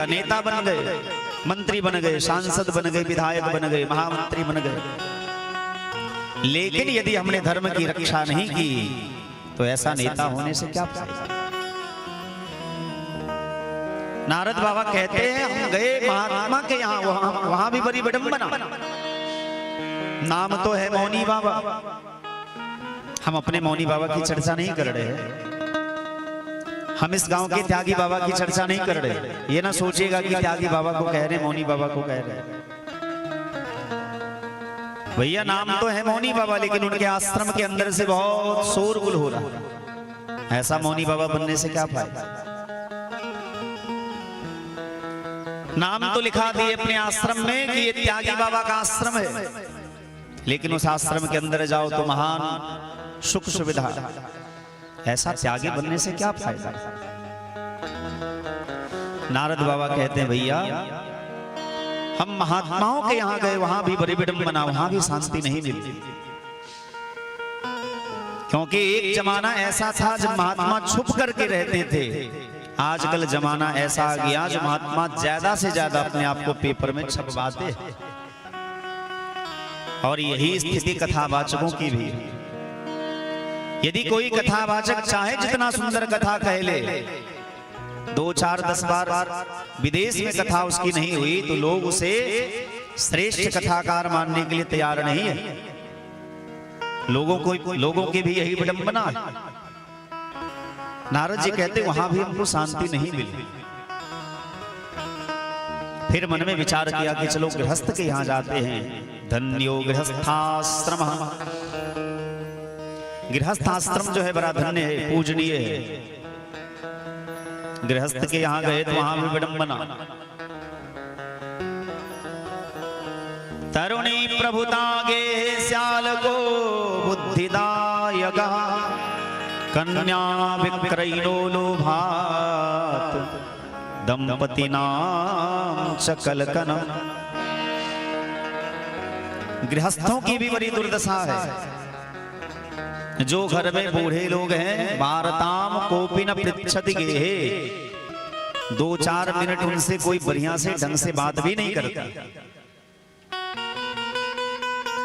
नेता बन गए, मंत्री बन गए, सांसद बन गए, विधायक बन गए, महामंत्री बन गए, लेकिन यदि हमने धर्म की रक्षा नहीं की तो ऐसा नेता होने से क्या फायदा। नारद बाबा कहते हैं हम गए महात्मा के यहाँ, वहां भी बड़ी विडंबना। नाम तो है मौनी बाबा, हम अपने मौनी बाबा की चर्चा नहीं कर रहे हैं, हम इस गांव के त्यागी बाबा की चर्चा नहीं कर रहे। ये ना सोचिएगा कि त्यागी बाबा को कह रहे, मौनी बाबा को कह रहे। भैया नाम तो है मौनी बाबा, लेकिन उनके आश्रम के अंदर से बहुत शोरगुल हो रहा है। ऐसा मौनी बाबा बनने से क्या फायदा। नाम तो लिखा दिए अपने आश्रम में कि ये त्यागी बाबा का आश्रम है, लेकिन उस आश्रम के अंदर जाओ तो महान सुख सुविधा। ऐसा त्यागी बनने से क्या फायदा। नारद बाबा कहते हैं भैया हम महात्माओं के यहाँ गए, वहां भी बड़ी विडंबना, वहां भी शांति नहीं मिली। क्योंकि एक जमाना ऐसा था जब महात्मा छुप करके रहते थे। आजकल जमाना ऐसा आ गया जो महात्मा ज्यादा से ज्यादा अपने आप को पेपर में छपवाते, और यही स्थिति कथावाचकों की भी। यदि कोई कथावाचक चाहे जितना सुंदर कथा कह ले, 2, 4, 10 बार विदेश में कथा उसकी नहीं हुई तो लोग उसे श्रेष्ठ कथाकार मानने के लिए तैयार नहीं है। लोगों की भी यही विडंबना है। नारद जी कहते वहां भी हमको शांति नहीं मिली। फिर मन में विचार किया कि चलो गृहस्थ के यहाँ जाते हैं। धन्यो गृहस्थाश्रम, गृहस्थ आश्रम जो है बड़ा धन्य है, पूजनीय है। गृहस्थ के यहाँ गए तो वहां भी विडंबना। तरुणी प्रभुतागे श्याल को बुद्धिदायक, कन्या विक्रयिनो लोभात, दंपति नाम चकलकनम। गृहस्थों की भी बड़ी दुर्दशा है। जो घर में बूढ़े लोग हैं, वार्ताम कोपी न पृच्छति गेहे, 2-4 मिनट उनसे कोई बढ़िया से ढंग से बात भी नहीं करता।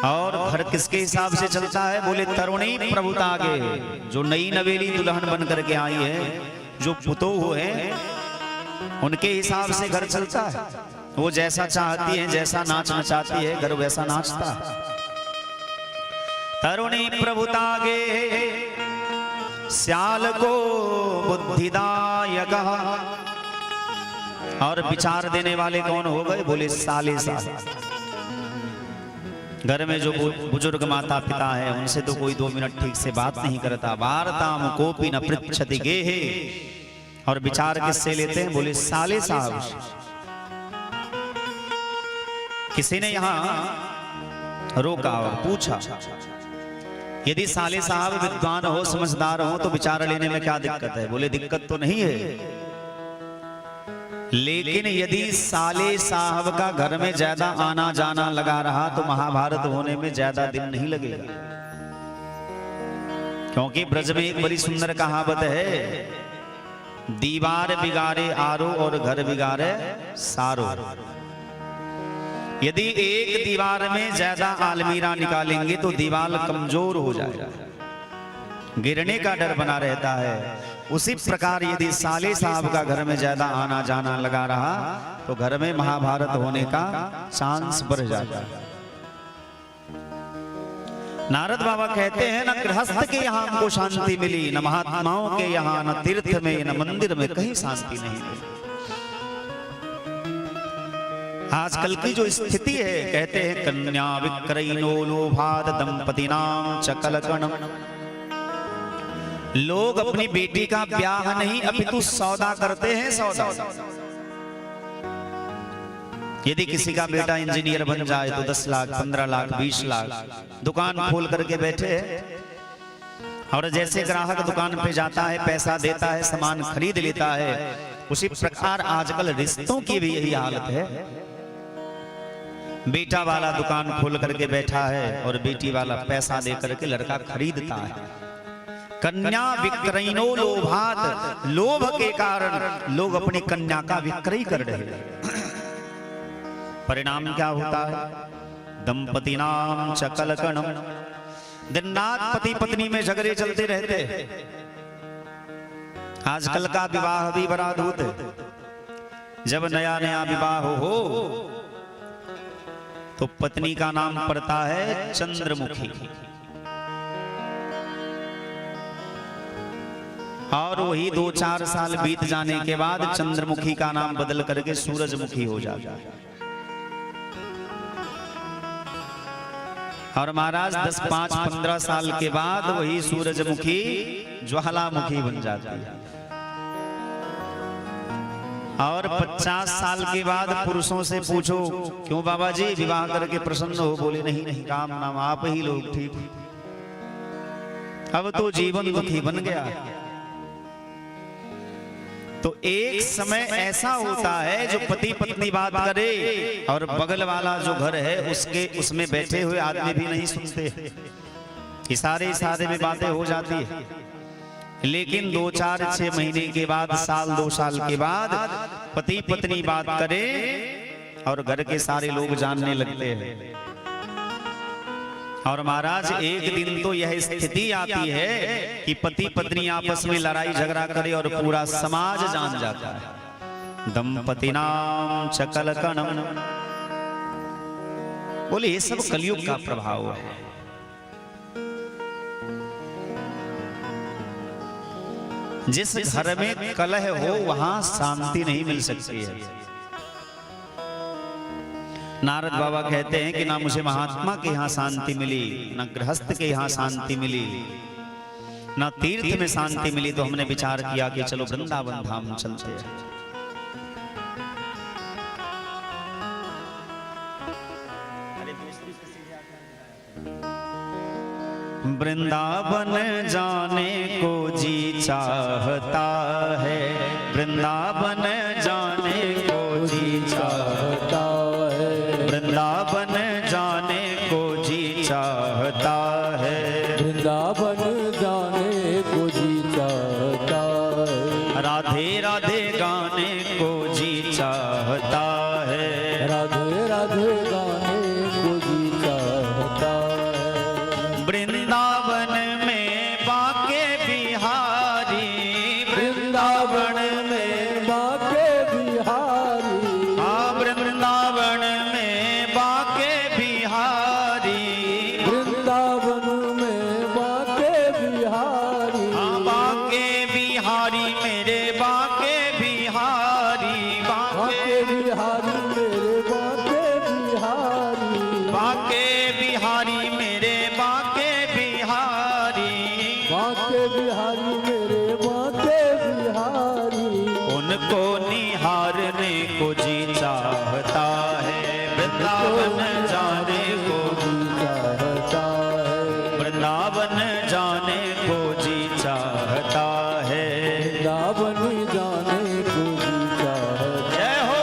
और घर किसके हिसाब से चलता है, बोले तरुणी प्रभुतागे, जो नई नवेली दुल्हन बन करके आई है, जो पुतोह है, उनके हिसाब से घर चलता है। वो जैसा चाहती है, जैसा नाचना चाहती है, घर वैसा नाचता है। तरुणी प्रभुतागे श्याल को बुद्धिदायक, और विचार देने वाले कौन हो गए, बोले साले साहब। घर में जो बुजुर्ग माता पिता है उनसे तो कोई 2 मिनट ठीक से बात नहीं करता। वार्ताम कोपी न पृच्छति गेहे, और विचार किससे लेते हैं, बोले साले साहब। किसी ने यहां रोका और पूछा, यदि साले साहब विद्वान हो, समझदार हो, तो विचार लेने में क्या दिक्कत है। बोले दिक्कत तो नहीं है, लेकिन यदि साले साहब का घर में ज्यादा आना जाना लगा रहा तो महाभारत होने में ज्यादा दिन नहीं लगेगा। क्योंकि ब्रज में एक बड़ी सुंदर कहावत है, दीवार बिगाड़े आरो और घर बिगाड़े सारो। यदि एक दीवार में ज्यादा आलमीरा निकालेंगे तो दीवार कमजोर हो जाएगा, गिरने का डर बना रहता है। उसी प्रकार यदि साले साहब का घर में ज्यादा आना जाना लगा रहा तो घर में महाभारत होने का चांस बढ़ जाता है। नारद बाबा कहते हैं, न गृहस्थ के यहाँ हमको शांति मिली, न महात्माओं के यहाँ, न तीर्थ में, न मंदिर में, कहीं शांति नहीं मिली। आजकल की जो स्थिति है, कहते हैं कन्या विक्रयिनो लोभात, दंपति नाम चकलकनम। लोग अपनी बेटी का ब्याह नहीं अपितु सौदा करते हैं, सौदा। यदि किसी का बेटा इंजीनियर बन जाए तो 10 लाख, 15 लाख, 20 लाख दुकान खोल करके बैठे, और जैसे ग्राहक दुकान पे जाता है, पैसा देता है, सामान खरीद लेता है, उसी प्रकार आजकल रिश्तों की भी यही हालत है। बेटा वाला दुकान खोल करके बैठा है और बेटी वाला पैसा दे करके लड़का खरीदता है। कन्या विक्रयिनो लोभात, लोभ के कारण लोग अपनी कन्या का विक्रय कर रहे हैं। परिणाम क्या होता है? दंपति नाम चकलकणम, दिन रात पति पत्नी में झगड़े चलते रहते हैं। आजकल का विवाह भी बड़ा अद्भुत है। जब नया नया विवाह हो तो पत्नी का नाम पड़ता है चंद्रमुखी, और वही 2-4 साल बीत जाने के बाद चंद्रमुखी का नाम बदल करके सूरजमुखी हो जाता है। और महाराज 10, 5, 15 साल के बाद वही सूरजमुखी ज्वालामुखी बन जाती है। और 50 साल के बाद पुरुषों से पूछो, क्यों बाबा जी विवाह करके प्रसन्न हो? बोले नहीं नहीं, राम नाम आप ही लोग ठीक, अब तो जीवन दुखी बन गया। तो एक समय ऐसा होता है जो पति पत्नी बात करे और बगल वाला जो घर है उसमें बैठे हुए आदमी भी नहीं सुनते, इशारे में बातें हो जाती है। लेकिन 2, 4, 6 महीने के बाद, साल 2 साल के बाद पति पत्नी बात करे और घर के सारे लोग जानने लगते हैं। और महाराज एक दिन तो यह स्थिति आती है कि पति पत्नी आपस में लड़ाई झगड़ा करे और पूरा समाज जान जाता है। दंपति नाम चकलकणम। बोले ये सब कलयुग का प्रभाव है। जिस घर में कलह हो वहां शांति नहीं मिल सकती है। नारद बाबा कहते हैं कि ना मुझे महात्मा के यहाँ शांति मिली, ना गृहस्थ के यहाँ शांति मिली, ना तीर्थ में शांति मिली। तो हमने विचार किया कि चलो वृंदावन धाम चलते हैं। वृंदावन जाने को जी चाहता है, वृंदावन जाने को जी चाहता है, वृंदावन जाने को जी चाहता है, वृंदावन जाने को जी चाहता है, राधे राधे गाने को जी चाहता है, राधे राधे गाने को जी चाहता है। वृंदावन में बाके बिहारी, वृंदावन में बाके बिहारी, हाँ वृंदावन में बाके बिहारी, वृंदावन में बाके बिहारी, हाँ बाके बिहारी मेरे बाके बिहारी, बाके बिहारी मेरे बाके बिहारी, बाके बिहारी मेरे बाके बिहारी, बाके बिहारी मेरे बाके बिहारी। उनको निहारने को जी चाहता है, वृंदावन जाने को जी चाहता है, वृंदावन जाने को जी चाहता है। वृंदावन जाने को जी चाहता है। जय हो।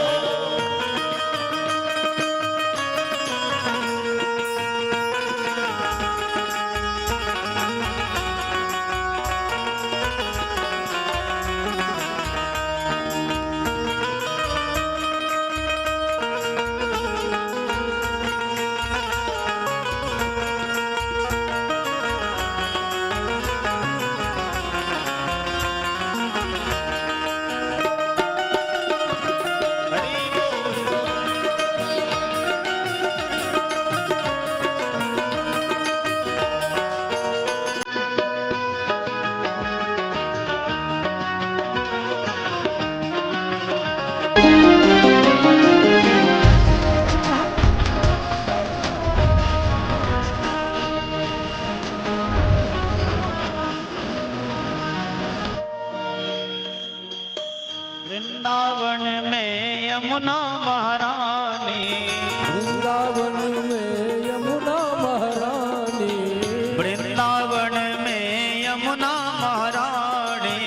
वृंदावन में यमुना महारानी, वृंदावन में यमुना महारानी, वृंदावन में यमुना महारानी,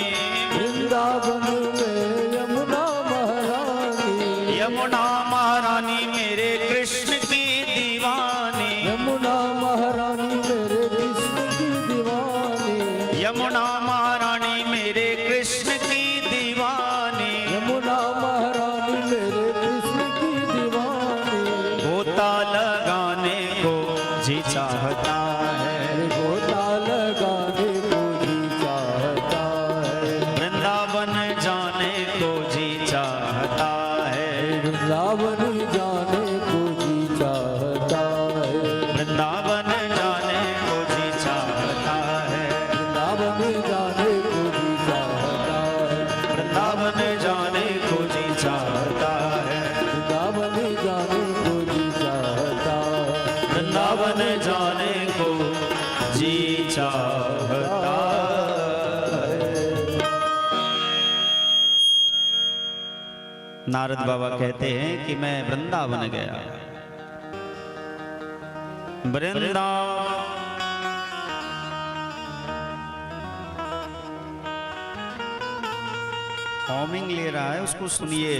वृंदावन में यमुना महारानी, यमुना महारानी मेरे कृष्ण की दीवानी, यमुना महारानी मेरे कृष्ण की दीवानी, यमुना चाहता है, गोता लगाने को जी चाहता है, वृंदावन जाने को जी चाहता है, वृंदावन जाने को जी चाहता है, वृंदावन जाने को जी चाहता है, वृंदावन जाने को जी चाहता है, वृंदावन जाने को जी चाहता है, वृंदावन जाने को जी चाहता है, वृंदावन जाने को जी चाहता है। नारद बाबा कहते हैं कि मैं वृंदावन गया, वृंदावन हॉमिंग ले रहा है, उसको सुनिए।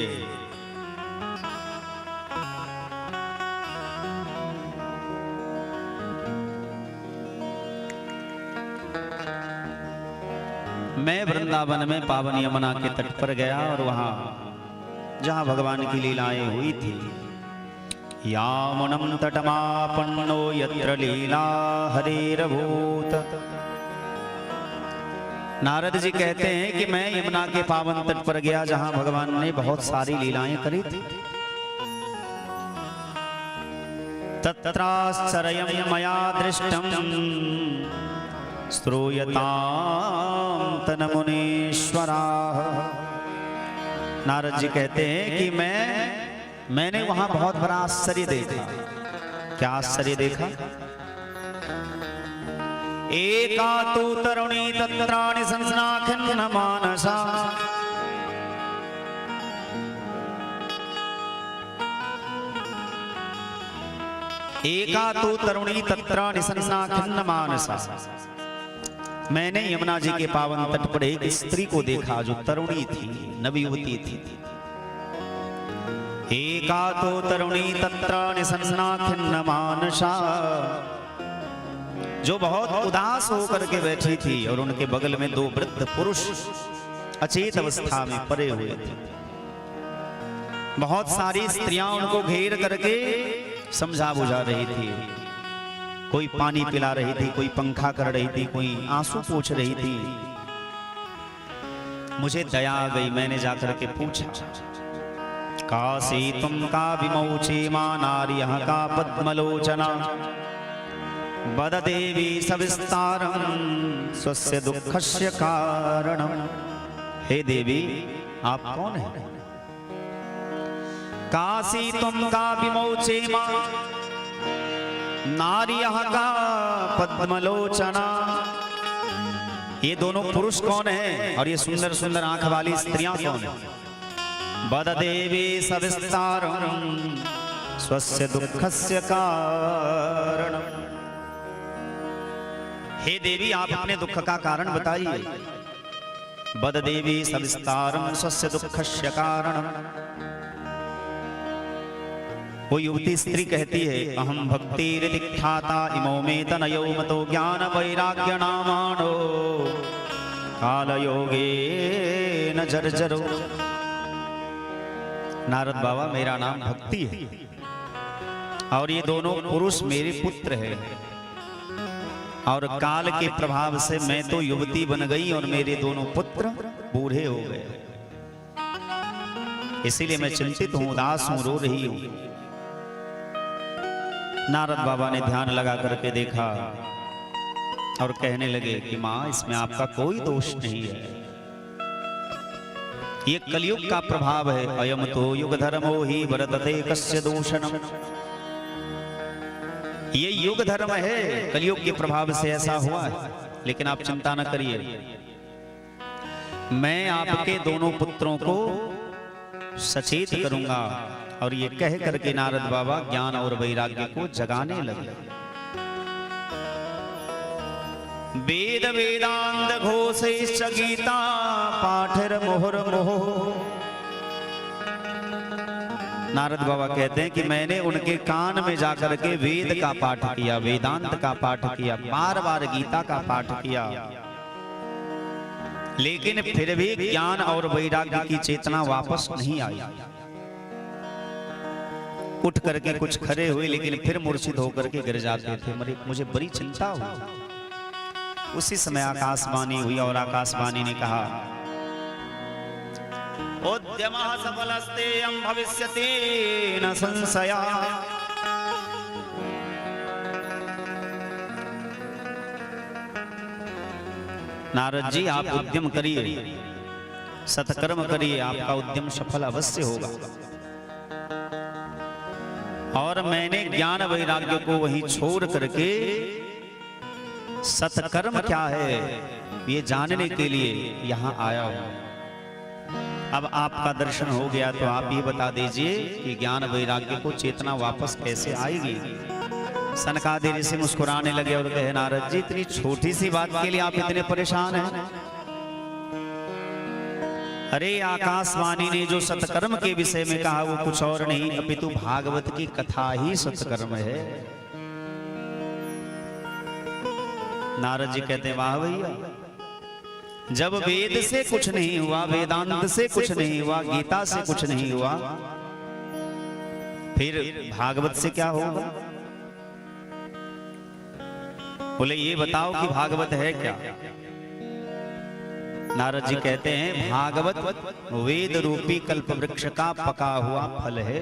मैं वृंदावन में पावन यमुना के तट पर गया और वहां जहां भगवान की लीलाएं हुई थी, यामुनम तटमापन्नो यत्र लीला हरेरभूत। नारद जी कहते हैं कि मैं यमुना के पावन तट पर गया जहां भगवान ने बहुत सारी लीलाएं करी थी। तत्राश्चर्यं मया दृष्टं श्रूयतां तन्मुनीश्वराः। नारद जी कहते हैं कि मैंने वहां बहुत बड़ा आश्चर्य देखा। क्या आश्चर्य देखा? एका तु तरुणी तत्राणि संस्नाखिन्न मानसा। एका तु तरुणी तत्राणि संस्नाखिन्न मानसा। मैंने यमुना जी के पावन तट पर एक स्त्री को देखा जो तरुणी थी, नवयुवती थी। एका तो तरुणी तत्राणि संस्नाखिन्न मानसा, जो बहुत उदास होकर के बैठी थी और उनके बगल में दो वृद्ध पुरुष अचेत अवस्था में पड़े हुए थे। बहुत सारी स्त्रियां उनको घेर करके समझा बुझा रही थी। कोई पानी पिला रही थी, कोई पंखा कर रही थी, कोई आंसू पोंछ रही थी। मुझे दया आ गई, मैंने जाकर के पूछा, कासी तुम का विमोचे मां नार्यः का पद्मलोचना, वद देवी सविस्तारं स्वस्य दुःखस्य कारणं। हे देवी, आप कौन हैं? कासी तुम का विमोचे मां नार्यः का पद्मलोचना। ये दोनों पुरुष कौन हैं और ये सुंदर सुंदर आंख वाली स्त्रियां कौन हैं? वद देवी सविस्तारं स्वस्य दुःखस्य कारणं। हे देवी, आप अपने दुख का कारण बताइए। वद देवी सविस्तारं स्वस्य दुःखस्य कारणं। वो युवती स्त्री कहती है, अहम भक्तिरितिख्याता इमो मे तनयो मतो ज्ञान वैराग्य नामानो कालयोगेन जर्जरो। नारद बाबा, मेरा नाम भक्ति है और ये दोनों पुरुष मेरे पुत्र हैं, और काल के प्रभाव से मैं तो युवती बन गई और मेरे दोनों पुत्र बूढ़े हो गए। इसीलिए मैं चिंतित हूं, उदास हूं, रो रही हूं। नारद बाबा ने ध्यान लगा करके देखा और कहने लगे कि मां, इसमें आपका कोई दोष नहीं है। ये कलयुग का प्रभाव है। अयम तो युग धर्मो ही वर्तते कस्य दोषणम। ये युग धर्म है, कलयुग के प्रभाव से ऐसा हुआ है। लेकिन आप चिंता न करिए, मैं आपके दोनों पुत्रों को सचेत करूंगा। और ये कह करके नारद बाबा ज्ञान और वैराग्य को जगाने लगे। वेद वेदांत घोषैश्च गीता पाठैर्मुहुर्मुहुः। नारद बाबा कहते हैं कि मैंने उनके कान में जाकर के वेद का पाठ किया, वेदांत का पाठ किया, बार बार गीता का पाठ किया, लेकिन फिर भी ज्ञान और वैराग्य की चेतना वापस नहीं आई। उठ करके कुछ खड़े हुए, लेकिन फिर मूर्छित होकर के गिर जाते थे। मुझे बड़ी चिंता हुई। उसी समय आकाशवाणी हुई और आकाशवाणी ने कहा, उद्यमः सफलस्तेयं भविष्यति न संशया। नारद जी, आप उद्यम करिए, सत्कर्म करिए, आपका उद्यम सफल अवश्य होगा। और मैंने ज्ञान वैराग्य को वहीं छोड़ करके सत्कर्म क्या है ये जानने के लिए यहाँ आया हूं। अब आपका दर्शन हो गया तो आप ये बता दीजिए कि ज्ञान वैराग्य को चेतना वापस कैसे आएगी। सनकादि ऋषि मुस्कुराने लगे और कहे, नारद जी, इतनी छोटी सी बात के लिए आप इतने परेशान हैं? अरे आकाशवाणी ने जो सत्कर्म के विषय में कहा वो कुछ और नहीं अपितु भागवत की कथा ही सत्कर्म है। नारद जी कहते हैं, वाह भैया, जब वेद से कुछ नहीं हुआ, वेदांत से कुछ नहीं हुआ, गीता से कुछ नहीं हुआ, फिर भागवत से क्या होगा? बोले, ये बताओ कि भागवत है क्या? नारद जी कहते हैं, भागवत वेद रूपी कल्प वृक्ष का पका हुआ फल है।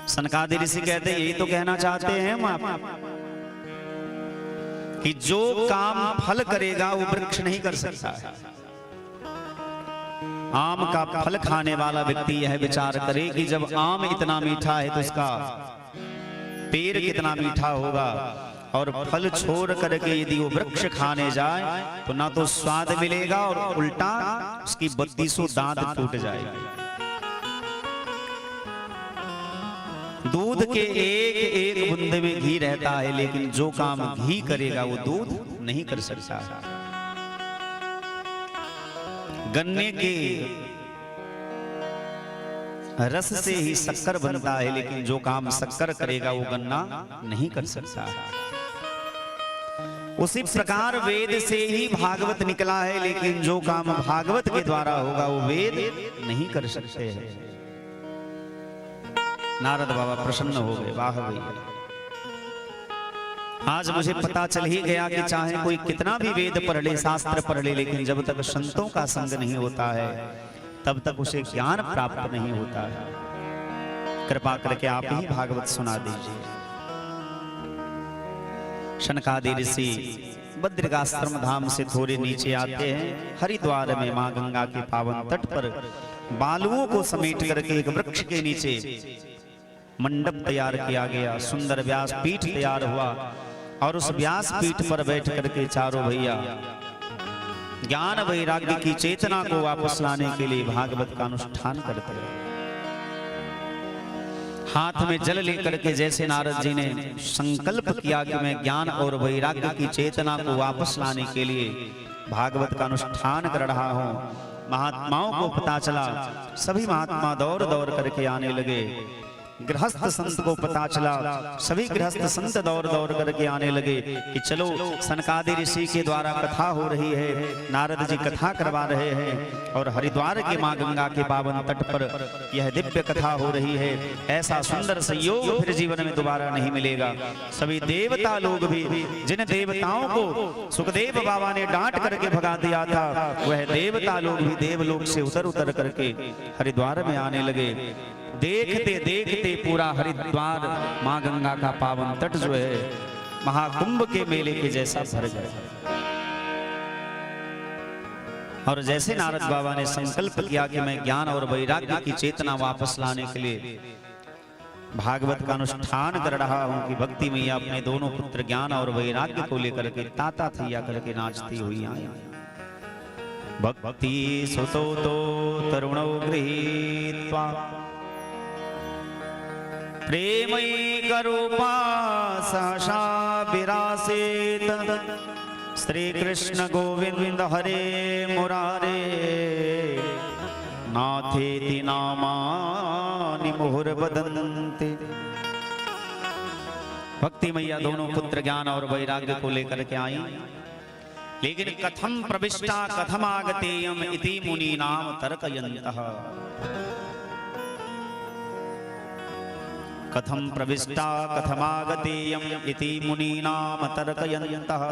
सनकादि ऋषि कहते हैं, यही तो कहना चाहते हैं हम आप कि जो काम फल करेगा वो वृक्ष नहीं कर सकता है। आम का फल खाने वाला व्यक्ति यह विचार करे कि जब आम इतना मीठा है तो उसका पेड़ कितना मीठा होगा, और फल छोड़ करके यदि वो वृक्ष खाने जाए तो ना तो स्वाद मिलेगा और उल्टा उसकी 32 दांत टूट जाएगी। दूध के एक एक बूंद में घी रहता है, लेकिन जो काम घी करेगा वो दूध नहीं कर सकता। गन्ने के रस से ही शक्कर बनता है, लेकिन जो काम शक्कर करेगा वो गन्ना नहीं कर सकता। उसी प्रकार वेद से ही भागवत निकला है, लेकिन जो काम भागवत के द्वारा होगा वो वेद नहीं कर सकते हैं। नारद बाबा प्रसन्न हो गए, वाह भैया, आज मुझे पता चल ही गया कि चाहे कोई कितना भी वेद पढ़ ले, शास्त्र पढ़ ले, लेकिन जब तक संतों का संग नहीं होता है तब तक उसे ज्ञान प्राप्त नहीं होता है। कृपा करके आप ही भागवत सुना दीजिए। शनकादि ऋषि बद्रिकाश्रम धाम से थोड़े नीचे आते हैं। हरिद्वार में मां गंगा के पावन तट पर बालुओं को समेट करके एक वृक्ष के नीचे मंडप तैयार किया गया। सुंदर व्यास पीठ तैयार हुआ और उस व्यास पीठ पर बैठ करके चारों भैया ज्ञान वैराग्य की चेतना को वापस लाने के लिए भागवत का अनुष्ठान करते हैं। हाथ में जल लेकर के जैसे नारद जी ने संकल्प किया कि मैं ज्ञान और वैराग्य की चेतना को वापस लाने के लिए भागवत का अनुष्ठान कर रहा हूं, महात्माओं को पता चला। सभी महात्मा दौड़ दौड़ करके आने लगे। गृहस्थ संत को पता चला, सभी गृहस्थ संत दौड़ दौड़ करके आने लगे कि चलो सनकादि ऋषि के द्वारा कथा हो रही है, नारद जी कथा करवा रहे हैं और हरिद्वार के मां गंगा के पावन तट पर यह दिव्य कथा हो रही है। ऐसा सुंदर संयोग फिर जीवन में दोबारा नहीं मिलेगा। सभी देवता लोग भी, जिन देवताओं को सुखदेव बाबा ने डांट करके भगा दिया था, वह देवता लोग भी देवलोक से उतर उतर करके हरिद्वार में आने लगे। देखते देखते पूरा हरिद्वार मां गंगा का पावन तट जो है महाकुंभ के मेले के जैसा भर गया। और जैसे नारद बाबा ने संकल्प किया कि मैं ज्ञान और वैराग्य की चेतना वापस लाने के लिए भागवत का अनुष्ठान कर रहा हूं कि भक्ति मैया अपने दोनों पुत्र ज्ञान और वैराग्य को लेकर के ताता थैया करके नाचती हुई आई। भक्ति सुतो तो तरुणो गृहीत्वा प्रेमैकरूपा सहसा विरासेत श्री कृष्ण गोविंद हरे मुरारे नाथेति नामानि मुहुर्वदन्ति। भक्ति मैया दोनों पुत्र ज्ञान और वैराग्य को लेकर के आई, लेकिन कथम प्रविष्टा कथम आगतेयम इति मुनीनाम तर्कयन्तः। कथम प्रविष्टा कथमागतेयम इति मुनीनाम तर्कयन्तः।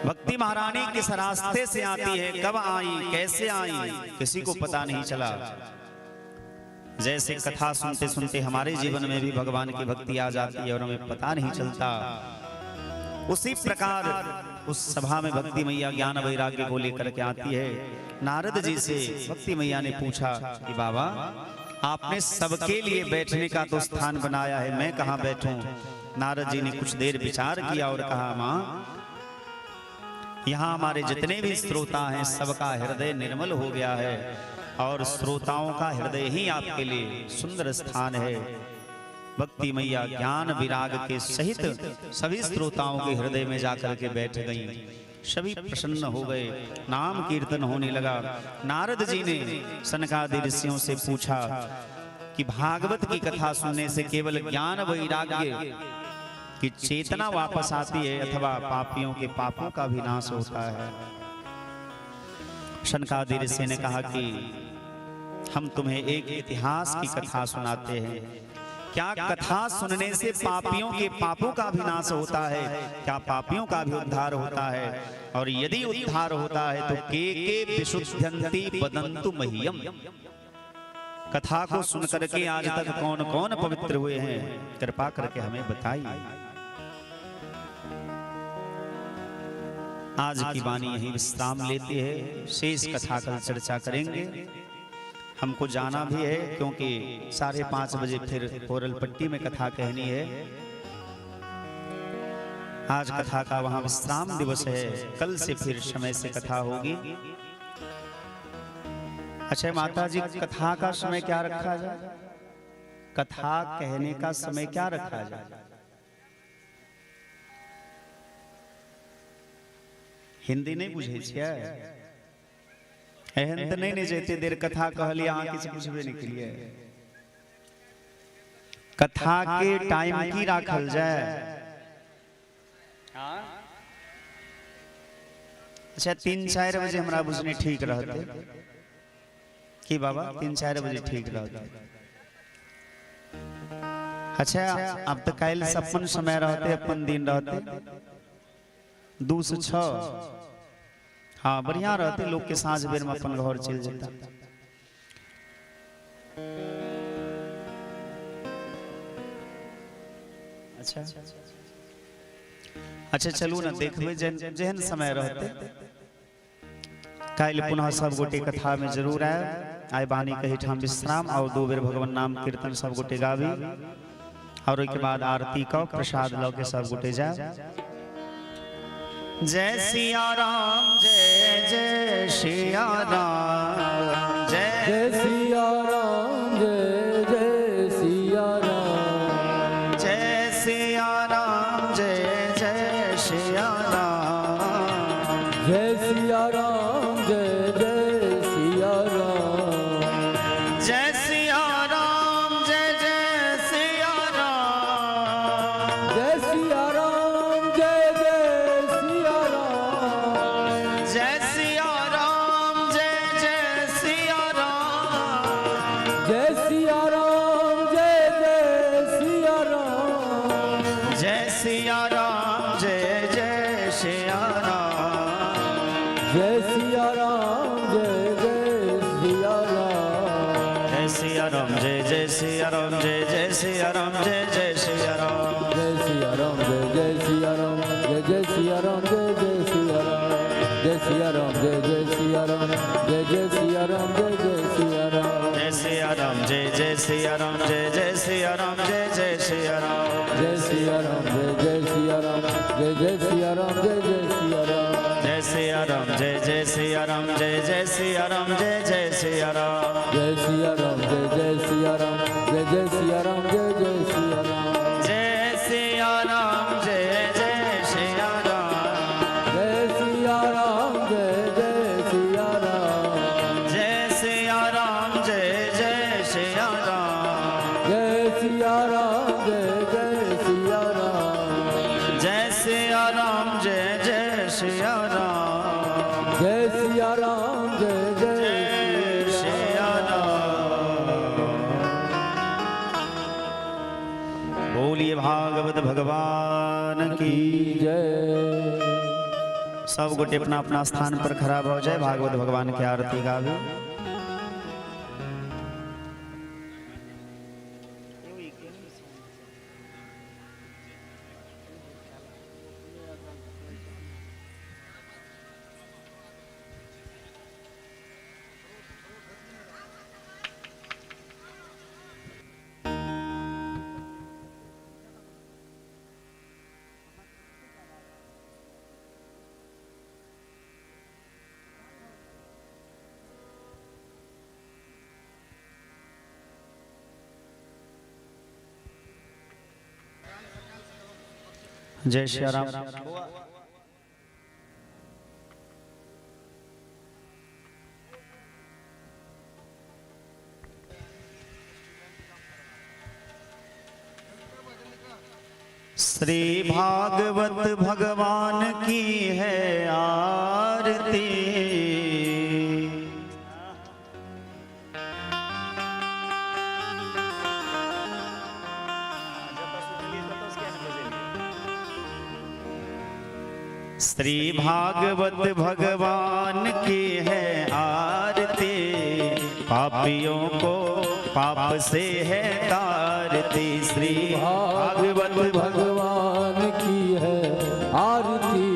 भक्ति महारानी किस रास्ते से आती है, कब आई, कैसे आई, किसी को पता नहीं चला। जैसे कथा सुनते सुनते हमारे जीवन में भी भगवान की भक्ति आ जाती है और हमें पता नहीं चलता, उसी प्रकार उस सभा में भक्ति मैया ज्ञान वैराग्य को लेकर के आती है। नारद जी से भक्ति मैया ने पूछा कि बाबा, आपने सबके लिए बैठने का तो स्थान बनाया है, मैं कहाँ बैठूं। नारद जी ने कुछ देर विचार किया और कहा, माँ, यहाँ हमारे जितने भी श्रोता हैं सबका हृदय निर्मल हो गया है और श्रोताओं का हृदय ही आपके लिए सुंदर स्थान है। भक्ति मैया ज्ञान विराग के सहित सभी श्रोताओं के हृदय में जाकर के बैठ गईं। सभी प्रसन्न हो गए, नाम कीर्तन होने लगा। नारद जी ने सनकादि ऋषियों से पूछा कि भागवत की कथा सुनने से केवल ज्ञान वैराग्य की चेतना वापस आती है अथवा पापियों के पापों का भी नाश होता है। सनकादि ऋषि ने कहा कि हम तुम्हें एक इतिहास की कथा सुनाते हैं। क्या कथा सुनने से पापियों के पापों का भी नाश होता है? क्या पापियों का भी उद्धार होता है? और यदि उद्धार होता है तो के विशुद्धन्ति वदन्तु मह्यम। कथा को सुनकर के आज तक कौन कौन पवित्र हुए हैं, कृपा करके हमें बताइए। आज की वाणी यही विश्राम लेती है, शेष कथा का चर्चा करेंगे। हमको जाना भी है क्योंकि 5:30 बजे फिर कोरलपट्टी में कथा कहनी है। आज कथा का वहां विश्राम दिवस है, कल से फिर समय से कथा होगी। अच्छा माता जी, कथा का समय क्या रखा जाए? कथा कहने का समय क्या रखा जाए? हिंदी नहीं बुझे छियै? एहन तो नहीं ने जते देर कथा कहलिए अहाँ किछु बुझबे नहीं केलिए। कथा के टाइम की राखल जाए? अच्छा 3-4 बजे हमरा बुझने ठीक रहते कि बाबा 3-4 बजे ठीक रहते। अच्छा अब तो कल से अपन समय रहते, अपन दिन रहते 2 से 6। हाँ बढ़िया रहते, लोग के साँझ बेर में अपन घर चल जाता। अच्छा चलू ना, देखबे जेहन समय रहते। कल पुनः सब गोटे कथा में जरूर आए। आय बानी कही ठाम विश्राम और 2 बेर भगवान नाम कीर्तन सब गोटे गावी और उसके बाद आरती का प्रसाद लो के सब गोटे जाए। जय सिया राम, जय जय सिया राम, जय सिया राम, जय जय सिया राम, जय सिया राम, जय जय सिया राम, जय सिया राम, जय जय सिया राम, जय सिया राम, जय जय सिया राम, जय सिया राम, जय जय सिया राम, जय सिया राम, जय जय सिया राम, जय सिया राम, जय जय सिया राम, जय सिया राम, जय जय सिया राम, जय सिया राम, जय जय सिया राम, जय सिया राम, जय जय सिया राम, जय जय सिया राम, जय जय सिया राम, जय सिया राम, जय जय सिया राम, जय जय सिया राम, जय जय सिया राम, जय सिया राम, जय जय सिया राम, जय जय सिया राम, जय जय सिया राम, जय सिया राम, जय जय सिया राम, जय जय सिया राम, जय जय सिया राम, जय सिया राम, जय जय सिया राम, जय जय सिया राम, जय जय सिया राम, जय सिया राम, जय जय सिया राम, जय जय सिया राम, जय जय सिया राम, जय सिया राम, जय जय सिया राम, जय जय सिया राम, जय जय सिया राम, जय सिया राम, जय जय सिया राम, जय सिया राम, जय जय सिया राम, जय सिया राम, जय जय सिया राम, जय सिया राम, जय जय सिया राम, जय सिया राम, जय जय सिया राम, जय सिया राम, जय जय जय सिया राम। भागवत भगवान की जय। सब गोटे अपना अपना स्थान पर खड़ा हो जाए, भागवत भगवान की आरती गावे। जय श्री राम। श्री भागवत भगवान की है आरती, श्री भागवत भगवान की है आरती, पापियों को पाप से है तारती। श्री भागवत भगवान की है आरती,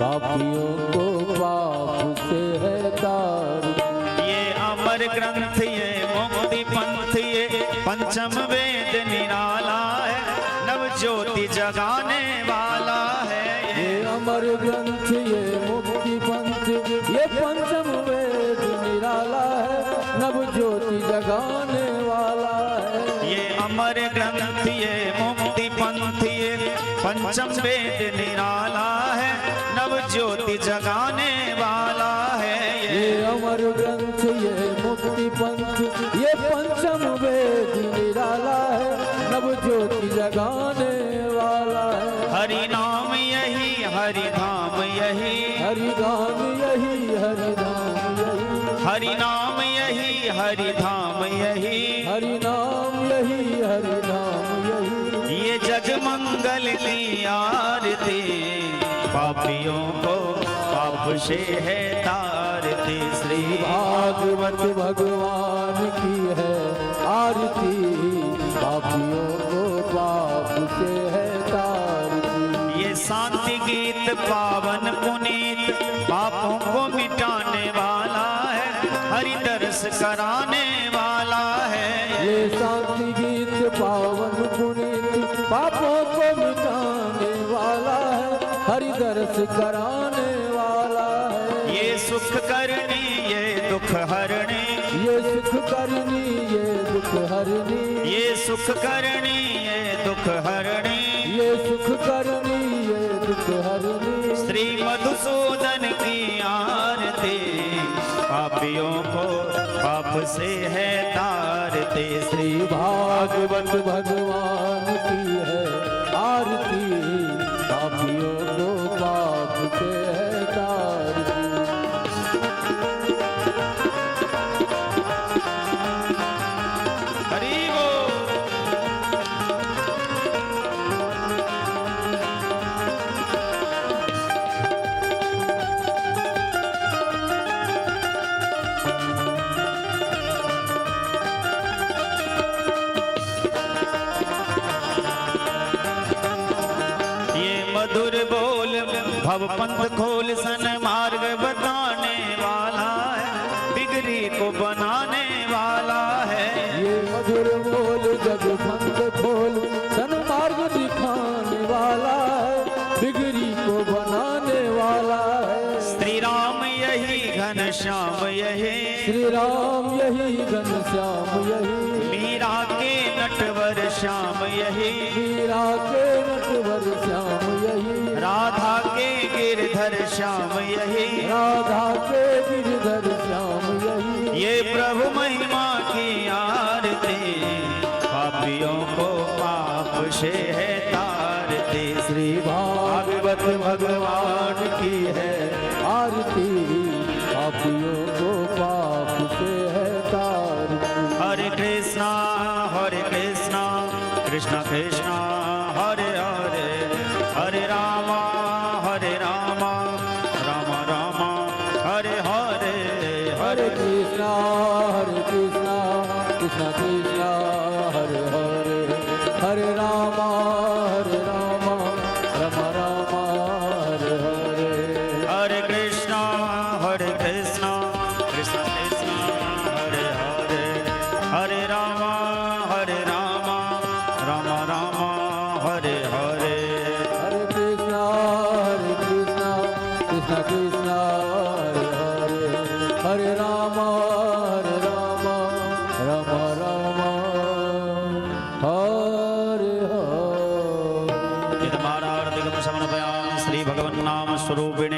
पापियों को पाप से है तारती। ये अमर ग्रंथ ये मुक्ति पंथ ये पंचम वेद निराला है, नव ज्योति जगाने वाला है। ये अमर ग्रंथ ये मुक्ति पंथ ये पंचम वेद निराला है, नव ज्योति जगाने वाला है। ये अमर ग्रंथ ये मुक्ति पंथ ये पंचम वेद निराला है, नव ज्योति जगाने वाला है। ये अमर ग्रंथ ये मुक्ति पंथ ये पंचम वेद निराला है, नव ज्योति जगाने वाला है। हरि नाम यही हरि धाम यही, हरि धाम यही हरि धाम यही, हरि नाम यही हरि धाम यही, हरि नाम यही हरि धाम यही। ये जग मंगल की आरती, पापियों को पाप से है तारती। श्री भागवत भगवान की है आरती, पापियों को पाप से है तारती। ये शांति गीत पावन पुनीत, पापों को मिटाने वाला है, हरि दर्श कराने वाला है। ये शांति गीत पावन पुनीत, पापों को मिटाने वाला है, हरि दर्श कराने वाला है। ये सुख करनी ये दुख हरणी, ये सुख करनी ये दुख हरनी, ये सुख करनी ये दुख हरणी, ये सुख करनी ये दुख हरनी। श्री मधुसूदन की आरती, पापियों को पाप से है तारते। श्री भागवत भगवान की है आरती, पापियों को पाप से है तारती। हरि बोल। मधुर बोल भव पंथ खोल सन मार्ग बताने वाला है, बिगड़ी को बनाने वाला है। ये मधुर बोल जग पंथ खोल सन मार्ग दिखाने वाला है, बिगड़ी को बनाने वाला है। श्री राम यही घनश्याम यही, श्री राम यही घनश्याम यही, मीरा के नटवर श्याम यही, मीरा के नटवर श्याम यही, राधा के गिरधर श्याम यही, राधा के गिरधर श्याम यही। ये प्रभु महिमा की आरती, पापियों को पाप से है तारते। श्री भागवत भगवान की है आरती, पापियों को पाप से है तारती। हरे कृष्णा कृष्णा कृष्णा कृष्णा हरे Hare Krishna, Krishna Krishna, Hare Hare, Hare Rama, Rama Rama, Hare Hare. Hare Krishna, Krishna Krishna, Hare Hare, Hare Rama, Rama Rama, Hare Hare. Hare Krishna, Krishna Krishna,